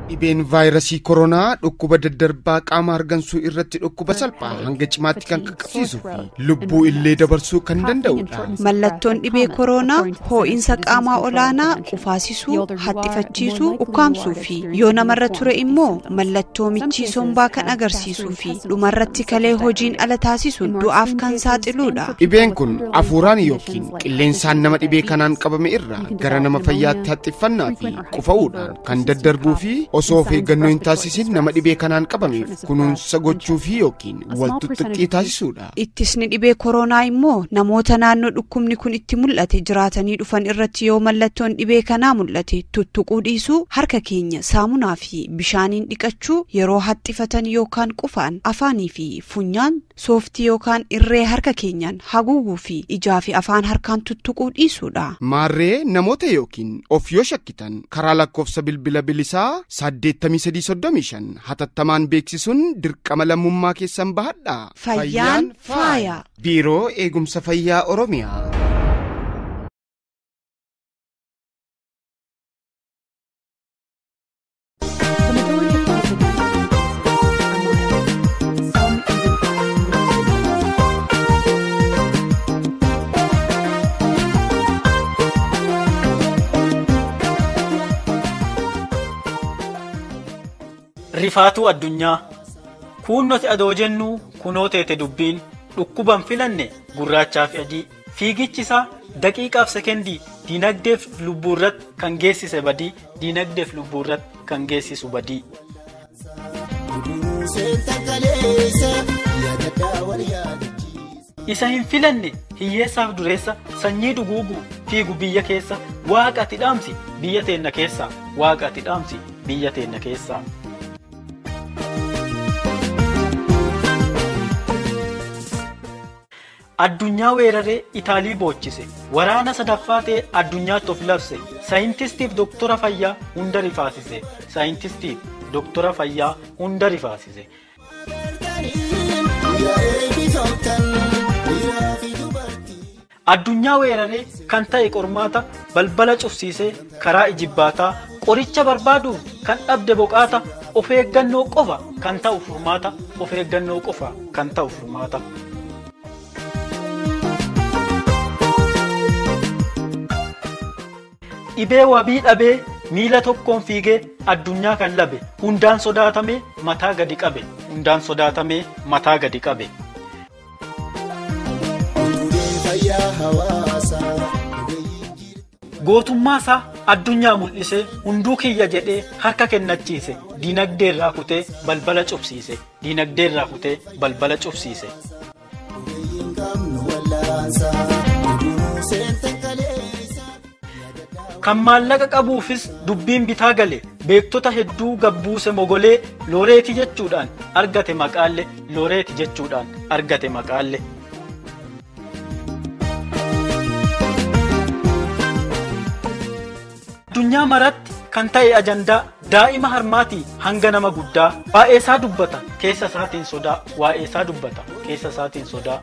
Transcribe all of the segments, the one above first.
Dhibeen vaayirasii koronaa dhukkuba daddarbaa qaama hargansuu irratti dhukkuba salphaa hanga cimaatti kan qaqqabsiisuu fi lubbuu illee dabarsuu kan danda'udha. Mallattoon dhibee koronaa ho'iinsa qaamaa olaanaa, qufaasisuu, haxxifachiisuu, ukkaamsuu fi yoo namarra ture immoo mallattoo michii sombaa kan agarsiisuu fi dhumarratti kalee hojiin ala taasisuun du'aaf kan saaxiluudha. Dhibeen kun afuuraan yookiin qilleensaan nama dhibee kanaan qabame irraa gara nama fayyaatti haxxiffannaa fi qufa'uudhaan kan daddarbuu fi osoo of eeggannoo hin taasisin nama dhibee kanaan qabameef kunuunsa gochuu fi yookiin waltuxuxxii taasisuudha. Ittisni dhibee koronaa immoo namoota naannoo dhukkubni kun itti mul'ate jiraatanii dhufan irratti yoo mallattoon dhibee kanaa mul'ate tuttuquu dhiisuu, harka keenya saamunaa fi bishaaniin dhiqachuu, yeroo haxxifatan yookaan qufaan afaanii fi funyaan sooftii yookaan irree harka keenyaan haguuguu fi ijaa fi afaan harkaan tuttuquu dhiisuudha. Maarree namoota yookiin of yoo shakkitan karaa lakkoofsa bilbila bilisaa 8335 hatattamaan beeksisuun dirqama lammummaa keessan bahadhaa. Fayyaan faaya. Biiroo Eegumsa Fayyaa Oromiyaa. Rifaatu addunyaa kunnoti adoo jennu kunoo teete dubbiin dhukkuban filanne gurraachaa fi adii fiigichisaa daqiiqaaf sekendii diinagdeef lubbuurratti kan geessise badii diinagdeef lubbuurratti kan geessisu badii. Isa hin filanne hiyyeessaaf dureessa sanyii dhuguuguu fiigu biyya keessa waaqa ati dhaamsi biyya teenna keessaa waaqa ati dhaamsi biyya teenna keessaa. Addunyaa weeraree Itaalii boochise waraana sadaffaa ta'e addunyaatti of labse saayintistiif doktora fayyaa hunda rifaasise saayintistiif doktora fayyaa hunda rifaasise. Addunyaa weeraree kan ta'e qormaata balbala cufsiisee karaa ijibbaataa qoricha barbaaduun kan dhabde boqaata of eeggannoo qofa kan ta'u furmaata of eeggannoo qofa kan ta'u furmaata. Dhibee wabii dhabee miila tokkoon fiigee addunyaa kan labe hundaan sodaatamee mataa gadi qabe hundaan sodaatamee mataa gadi qabe. Gootummaa isaa addunyaa mul'isee hunduu kiyya jedhee harka kennachiise diinagdee irraa kutee balbala cufsiise diinagdee irraa kutee balbala cufsiise. Kan maallaqa qabuufis dubbiin bitaa gale beektota hedduu gabbuuse mogolee looreeti jechuudhaan argate maqaalle looreeti jechuudhaan argate maqaalle. Addunyaa maratti kan ta'e ajandaa daa'ima harmaatii hanga nama guddaa waa'ee isaa dubbata keessa isaatiin sodaa waa'ee isaa dubbata keessa isaatiin sodaa.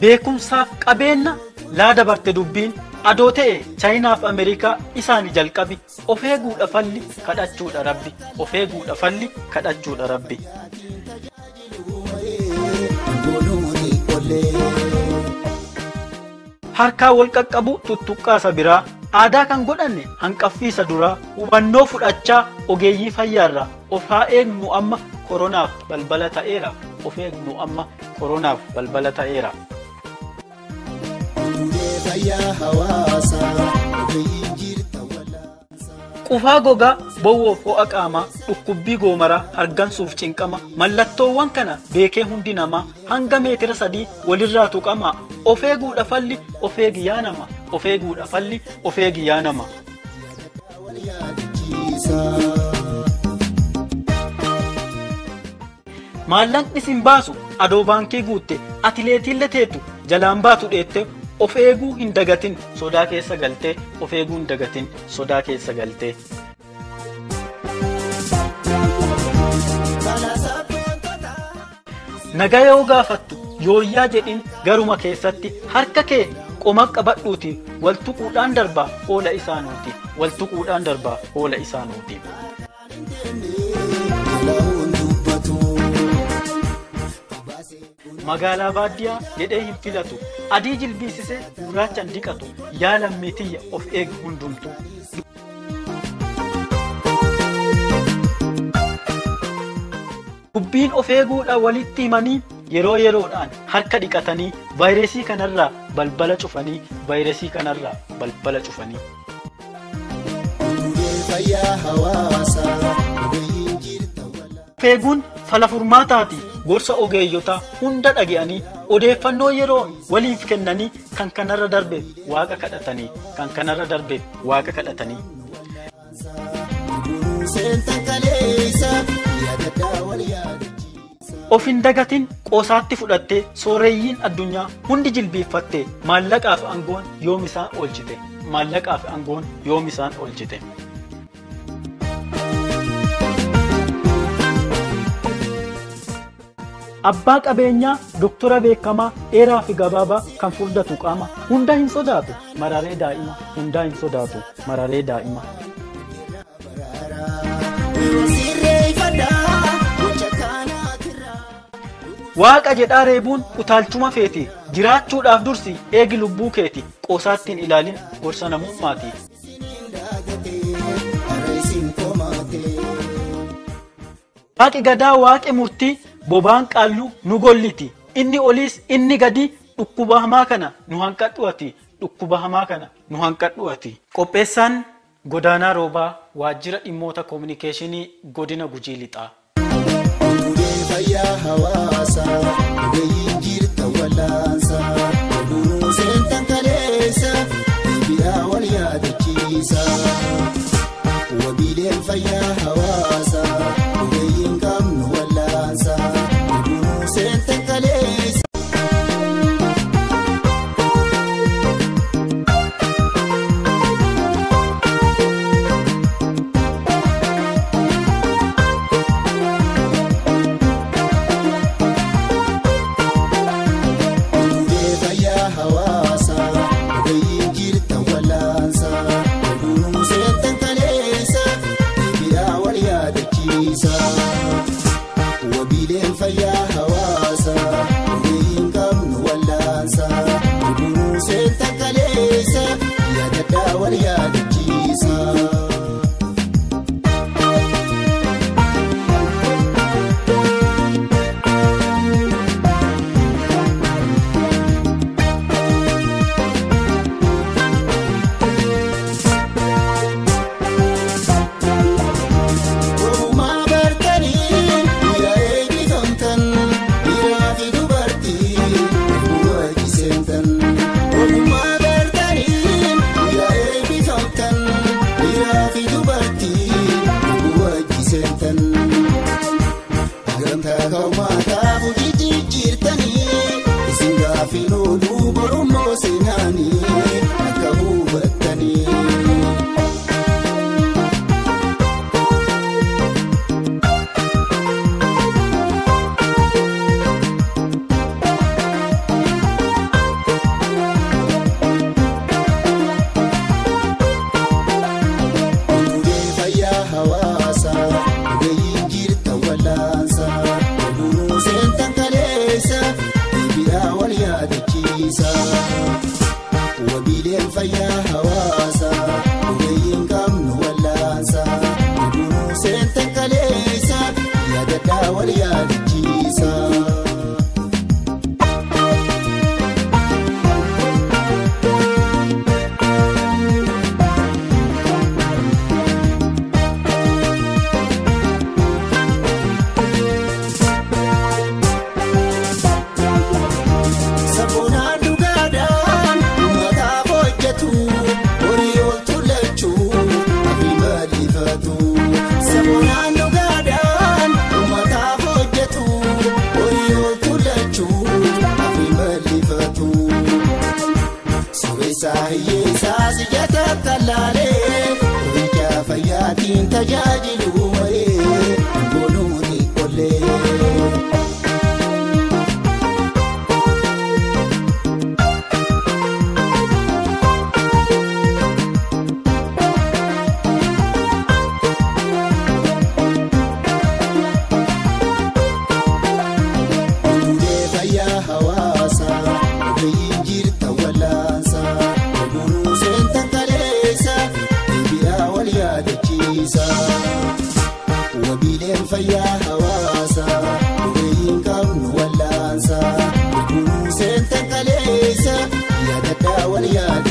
Beekumsaaf qabeenya laa dabarte dubbiin adoo ta'e chaayinaaf Ameerikaa isaanii jalqabi of eeguudha falli kadhachuudha rabbi of eeguudha falli kadhachuudha rabbi. Harkaa wal qaqqabu tuttuqqaasa biraa aadaa kan godhanne hanqaffiisa duraa hubannoo fudhachaa ogeeyyii fayyaarraa of haa eegnu amma koronaaf balbala ta'eera of eegnu amma koronaaf balbala ta'eera. Qufaa gogaa bowwoof ho'a qaamaa dhukkubbii goomaraa hargansuuf cinqama mallattoowwan kana beekee hundi namaa hanga meetira 3 walirraa tuqamaa of eeguudha falli of eegi yaa nama of eeguudha falli of eegi yaa nama. Maallaqni sin baasu adoo baankii guutte atileetiille teetu jalaan baatu dheette of eeguu hin dagatin sodaa keessa galtee of eeguu hin dagatin sodaa keessa galtee. Nagaa yoo gaafattu yooyyaa jedhin garuma keessatti harka kee qoma qabadhuuti waltuquudhaan darbaa oola isaanuuti waltuquudhaan darbaa oola isaanuuti. Magaalaa baadiyyaa jedhee hin filatu adii jilbiisisee gurraachaan dhiqatu yaa lammiitiyya of eegi hundumtuu. Dubbiin of eeguudhaan walitti himanii yeroo yeroodhaan harka dhiqatanii vaayirasii kanarraa balbala cufanii vaayirasii kanarraa balbala cufanii. Of eeguun fala furmaataati. Gorsa ogeeyyotaa hunda dhage'anii odeeffannoo yeroo waliif kennanii kan kanarra darbe waaqa kadhatanii kan kanarra darbe waaqa kadhatanii. Of hin dagatin qoosaatti fudhattee sooreeyyiin addunyaa hundi jilbiiffattee maallaqaaf aangoon yoom isaan oolchite maallaqaaf aangoon yoom isaan oolchite. Abbaa qabeenyaa doktora beekamaa dheeraa fi gabaabaa kan furdatu qaama hunda hin sodaatu mararee daa'ima hunda hin sodaatu mararee daa'ima. Waaqa jedhaa reebuun utaalchuma feeti jiraachuudhaaf dursi eegi lubbuu keeti qoosaattiin ilaalin gorsa namummaati. Waaqi gadaa waaqi murtii bobaan qaalluu nu golliti inni oliis inni gadi dhukkuba hamaa kana nu hanqadhuati dhukkuba hamaa kana nu hanqadhuati. Qopheessaan Godaanaa Roobaa waajjira dhimmoota koominikeeshinii godina Gujii Lixaa. Fayyaa hawaasaa ogeeyyiin jirta wal'aansaa oduu seentan kaleessa deebi'aa wal yaadachiisa wabiileen fayyaa hawaasaa ogeeyyiin qabnu wal'aansaa oduu seentan kaleessa. wal yaada.